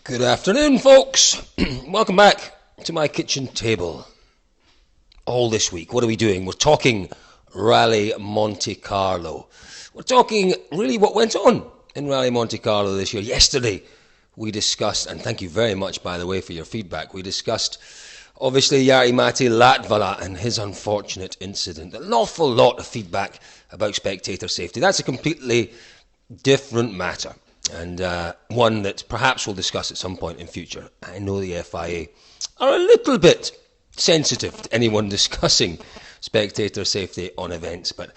Good afternoon, folks. Welcome back to my kitchen table. All this week, what are we doing? We're talking Rally Monte Carlo. We're talking really what went on in Rally Monte Carlo this year. Yesterday, we discussed, and thank you very much, by the way, for your feedback. We discussed, obviously, Jari-Matti Latvala and his unfortunate incident. An awful lot of feedback about spectator safety. That's a completely different matter, and one that perhaps we'll discuss at some point in future. I know the FIA are a little bit sensitive to anyone discussing spectator safety on events, but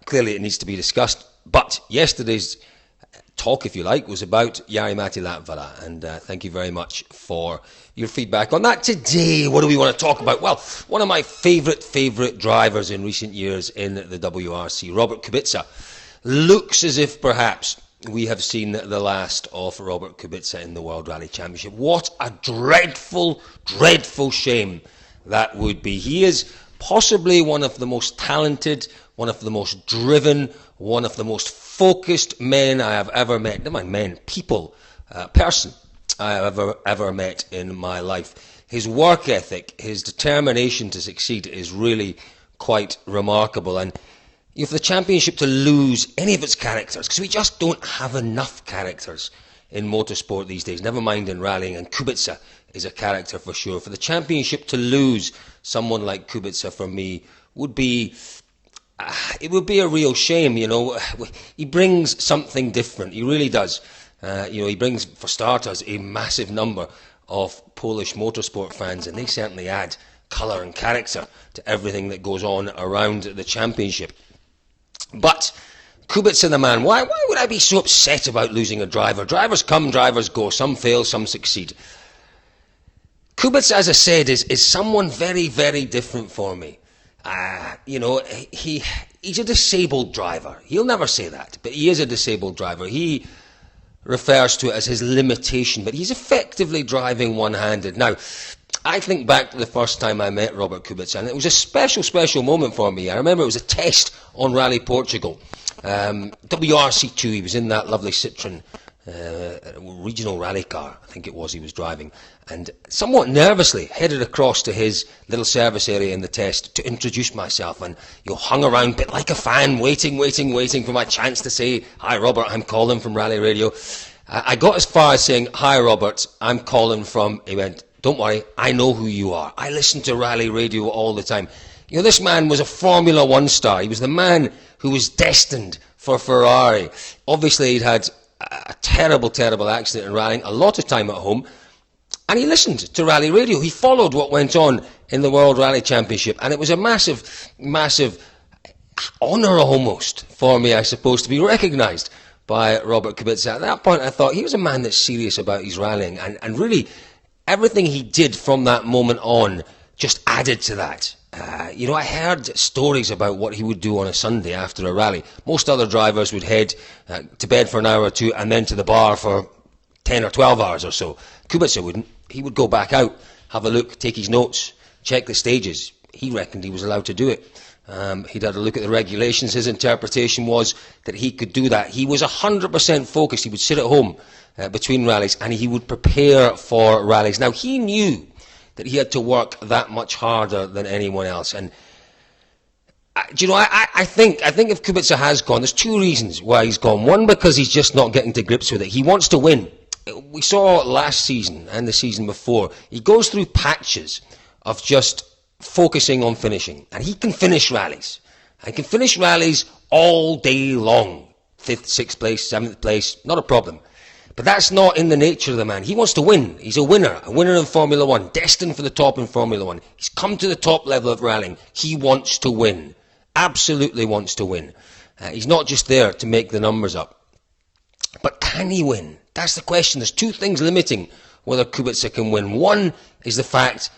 clearly it needs to be discussed. But yesterday's talk, if you like, was about Jari-Matti Latvala, and thank you very much for your feedback on that. Today, what do we want to talk about? Well, one of my favourite drivers in recent years in the WRC, Robert Kubica, looks as if perhaps we have seen the last of Robert Kubica in the World Rally Championship. What a dreadful, dreadful shame that would be. He is possibly one of the most talented, one of the most driven, one of the most focused men I have ever met. Never mind men, people, person I have ever met in my life. His work ethic, his determination to succeed is really quite remarkable. And for the championship to lose any of its characters, because we just don't have enough characters in motorsport these days, never mind in rallying, and Kubica is a character for sure. For the championship to lose someone like Kubica, for me, would be it would be a real shame. He brings something different. He really does. He brings, for starters, a massive number of Polish motorsport fans, and they certainly add colour and character to everything that goes on around the championship. But Kubica, the man, why would I be so upset about losing a driver? Drivers come, drivers go. Some fail, some succeed. Kubica, as I said, is someone very, very different for me. He's a disabled driver. He'll never say that, but he is a disabled driver. He refers to it as his limitation, but he's effectively driving one-handed. Now, I think back to the first time I met Robert Kubica, and it was a special, special moment for me. I remember it was a test on Rally Portugal. WRC2, he was in that lovely Citroen regional rally car, I think it was, he was driving, and somewhat nervously headed across to his little service area in the test to introduce myself, and hung around a bit like a fan, waiting for my chance to say, "Hi Robert, I'm Colin from Rally Radio." I got as far as saying, "Hi Robert, I'm Colin from..." He went, "Don't worry, I know who you are. I listen to Rally Radio all the time." This man was a Formula One star. He was the man who was destined for Ferrari. Obviously, he'd had a terrible, terrible accident in rallying, a lot of time at home, and he listened to Rally Radio. He followed what went on in the World Rally Championship, and it was a massive, massive honour almost for me, I suppose, to be recognised by Robert Kubica. At that point, I thought he was a man that's serious about his rallying, and really everything he did from that moment on just added to that. I heard stories about what he would do on a Sunday after a rally. Most other drivers would head to bed for an hour or two and then to the bar for 10 or 12 hours or so. Kubica wouldn't. He would go back out, have a look, take his notes, check the stages. He reckoned he was allowed to do it. He'd had a look at the regulations. His interpretation was that he could do that. He was 100% focused. He would sit at home between rallies and he would prepare for rallies. Now, he knew that he had to work that much harder than anyone else. And, I think if Kubica has gone, there's two reasons why he's gone. One, because he's just not getting to grips with it. He wants to win. We saw last season and the season before, he goes through patches of just focusing on finishing. And he can finish rallies. He can finish rallies all day long. 5th, 6th place, 7th place, not a problem. But that's not in the nature of the man. He wants to win. He's a winner in Formula One, destined for the top in Formula One. He's come to the top level of rallying. He wants to win. Absolutely wants to win. He's not just there to make the numbers up. But can he win? That's the question. There's two things limiting whether Kubica can win. One is the fact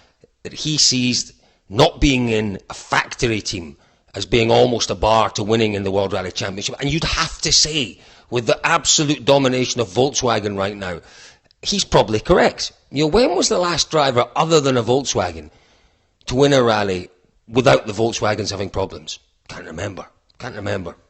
that he sees not being in a factory team as being almost a bar to winning in the World Rally Championship. And you'd have to say, with the absolute domination of Volkswagen right now, he's probably correct. When was the last driver other than a Volkswagen to win a rally without the Volkswagens having problems? Can't remember.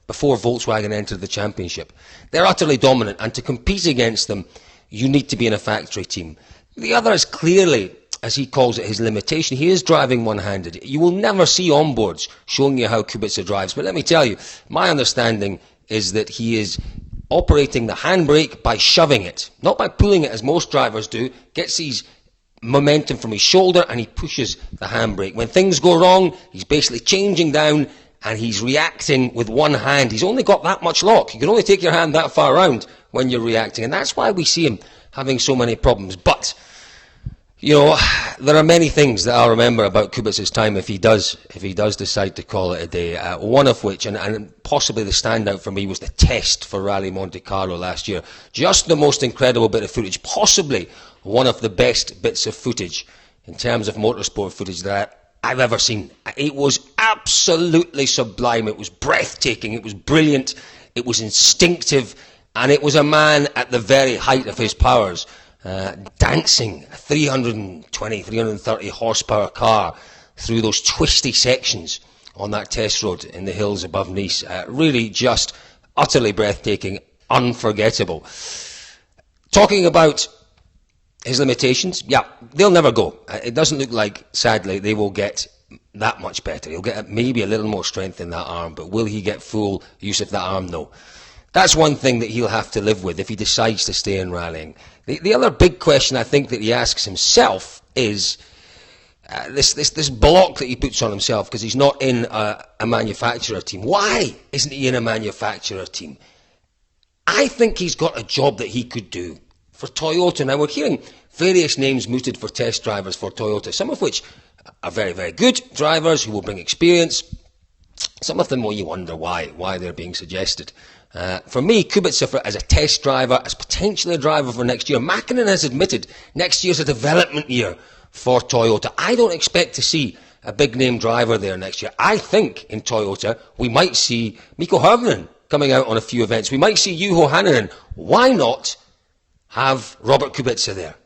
Before Volkswagen entered the championship. They're utterly dominant, and to compete against them you need to be in a factory team. The other is clearly, as he calls it, his limitation. He is driving one-handed. You will never see onboards showing you how Kubica drives. But let me tell you, my understanding is that he is operating the handbrake by shoving it, not by pulling it as most drivers do. Gets his momentum from his shoulder and he pushes the handbrake. When things go wrong, he's basically changing down and he's reacting with one hand. He's only got that much lock. You can only take your hand that far around when you're reacting, and that's why we see him having so many problems. But you know, there are many things that I'll remember about Kubica's time if he does decide to call it a day. One of which, and possibly the standout for me, was the test for Rally Monte Carlo last year. Just the most incredible bit of footage, possibly one of the best bits of footage in terms of motorsport footage that I've ever seen. It was absolutely sublime. It was breathtaking. It was brilliant. It was instinctive, and it was a man at the very height of his powers. Dancing a 320, 330 horsepower car through those twisty sections on that test road in the hills above Nice. Really just utterly breathtaking, unforgettable. Talking about his limitations, yeah, they'll never go. It doesn't look like, sadly, they will get that much better. He'll get maybe a little more strength in that arm, but will he get full use of that arm? No. That's one thing that he'll have to live with if he decides to stay in rallying. The other big question I think that he asks himself is this block that he puts on himself because he's not in a manufacturer team. Why isn't he in a manufacturer team? I think he's got a job that he could do for Toyota. Now, we're hearing various names mooted for test drivers for Toyota, some of which are very, very good drivers who will bring experience. Some of them, well, you wonder why they're being suggested. For me, Kubica as a test driver, as potentially a driver for next year. Mäkinen has admitted next year's a development year for Toyota. I don't expect to see a big-name driver there next year. I think in Toyota we might see Mikko Hirvonen coming out on a few events. We might see Juho Hänninen. Why not have Robert Kubica there?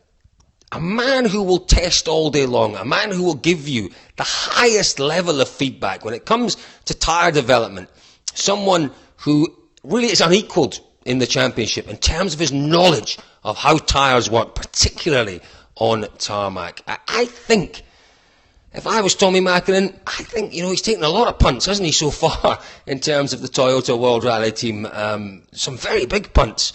A man who will test all day long, a man who will give you the highest level of feedback when it comes to tyre development, someone who really is unequalled in the championship in terms of his knowledge of how tyres work, particularly on tarmac. I think, if I was Tommi Mäkinen, I think, he's taken a lot of punts, hasn't he, so far, in terms of the Toyota World Rally Team. Some very big punts.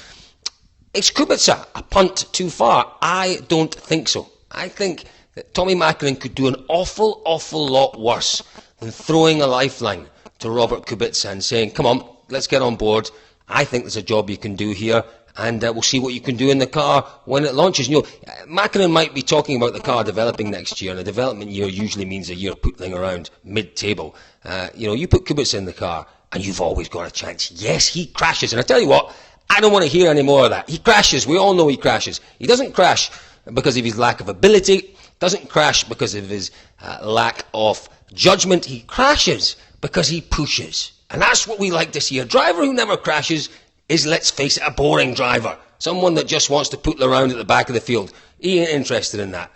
Is Kubica a punt too far? I don't think so. I think that Tommi Mäkinen could do an awful, awful lot worse than throwing a lifeline to Robert Kubica and saying, come on, let's get on board. I think there's a job you can do here, and we'll see what you can do in the car when it launches. Mäkinen might be talking about the car developing next year, and a development year usually means a year putting around mid-table. You put Kubica in the car, and you've always got a chance. Yes, he crashes, and I tell you what, I don't want to hear any more of that. He crashes. We all know he crashes. He doesn't crash because of his lack of ability, doesn't crash because of his lack of judgment. He crashes because he pushes. And that's what we like to see. A driver who never crashes is, let's face it, a boring driver. Someone that just wants to puttle around at the back of the field. He ain't interested in that.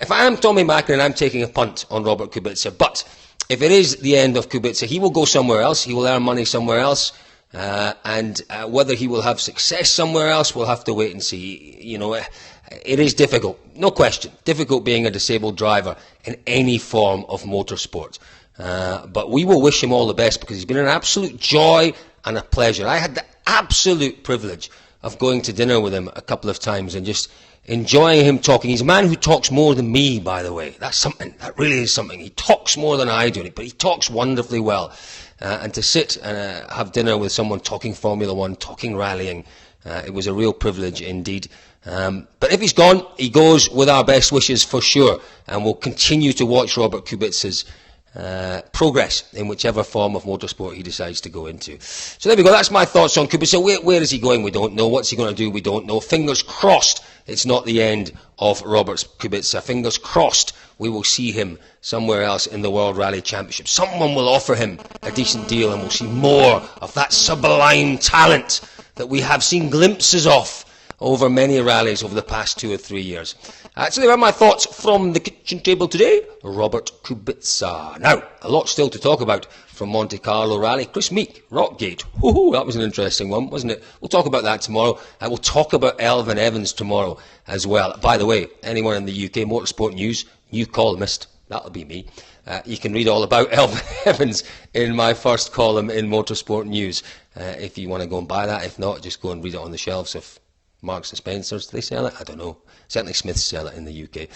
If I am Tommi Mäkinen, I'm taking a punt on Robert Kubica. But if it is the end of Kubica, he will go somewhere else. He will earn money somewhere else. And whether he will have success somewhere else, we'll have to wait and see. It is difficult. No question. Difficult being a disabled driver in any form of motorsport. But we will wish him all the best because he's been an absolute joy and a pleasure. I had the absolute privilege of going to dinner with him a couple of times and just enjoying him talking. He's a man who talks more than me, by the way. That's something. That really is something. He talks more than I do, but he talks wonderfully well. And to sit and have dinner with someone talking Formula One, talking rallying, it was a real privilege indeed. But if he's gone, he goes with our best wishes for sure. And we'll continue to watch Robert Kubica's progress in whichever form of motorsport he decides to go into. So there we go. That's my thoughts on Kubica. Where is he going? We don't know. What's he going to do? We don't know. Fingers crossed it's not the end of Robert Kubica. Fingers crossed we will see him somewhere else in the World Rally Championship. Someone will offer him a decent deal and we'll see more of that sublime talent that we have seen glimpses of over many rallies over the past 2 or 3 years. So there are my thoughts from the kitchen table today. Robert Kubica. Now, a lot still to talk about from Monte Carlo rally. Chris Meek, Rockgate. Woohoo, that was an interesting one, wasn't it? We'll talk about that tomorrow. And we'll talk about Elfyn Evans tomorrow as well. By the way, anyone in the UK Motorsport News, new columnist, that'll be me. You can read all about Elfyn Evans in my first column in Motorsport News. If you want to go and buy that. If not, just go and read it on the shelves of Marks and Spencer's. Do they sell it? I don't know. Certainly Smiths sell it in the UK.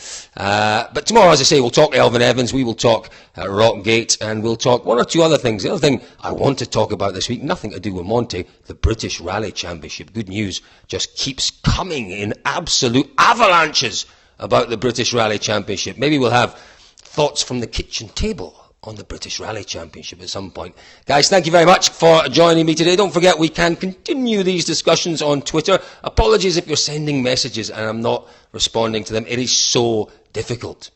But tomorrow, as I say, we'll talk Elfyn Evans, we will talk Rockgate, and we'll talk one or two other things. The other thing I want to talk about this week, nothing to do with Monte, the British Rally Championship. Good news just keeps coming in absolute avalanches about the British Rally Championship. Maybe we'll have thoughts from the kitchen table on the British Rally Championship at some point. Guys, thank you very much for joining me today. Don't forget, we can continue these discussions on Twitter. Apologies if you're sending messages and I'm not responding to them. It is so difficult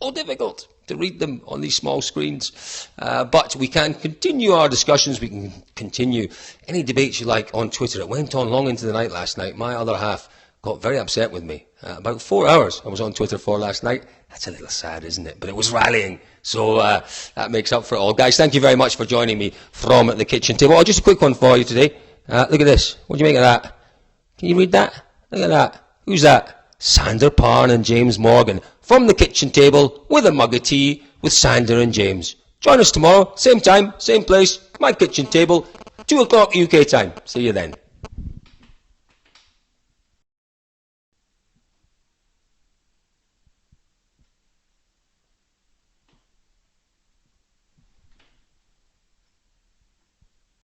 to read them on these small screens. But we can continue our discussions. We can continue any debates you like on Twitter. It went on long into the night last night. My other half got very upset with me. About 4 hours I was on Twitter for last night. That's a little sad, isn't it? But it was rallying, so that makes up for it all. Guys, thank you very much for joining me from the kitchen table. Oh, just a quick one for you today. Look at this. What do you make of that? Can you read that? Look at that. Who's that? Sander Parn and James Morgan from the kitchen table with a mug of tea with Sander and James. Join us tomorrow, same time, same place, my kitchen table, 2 o'clock UK time. See you then.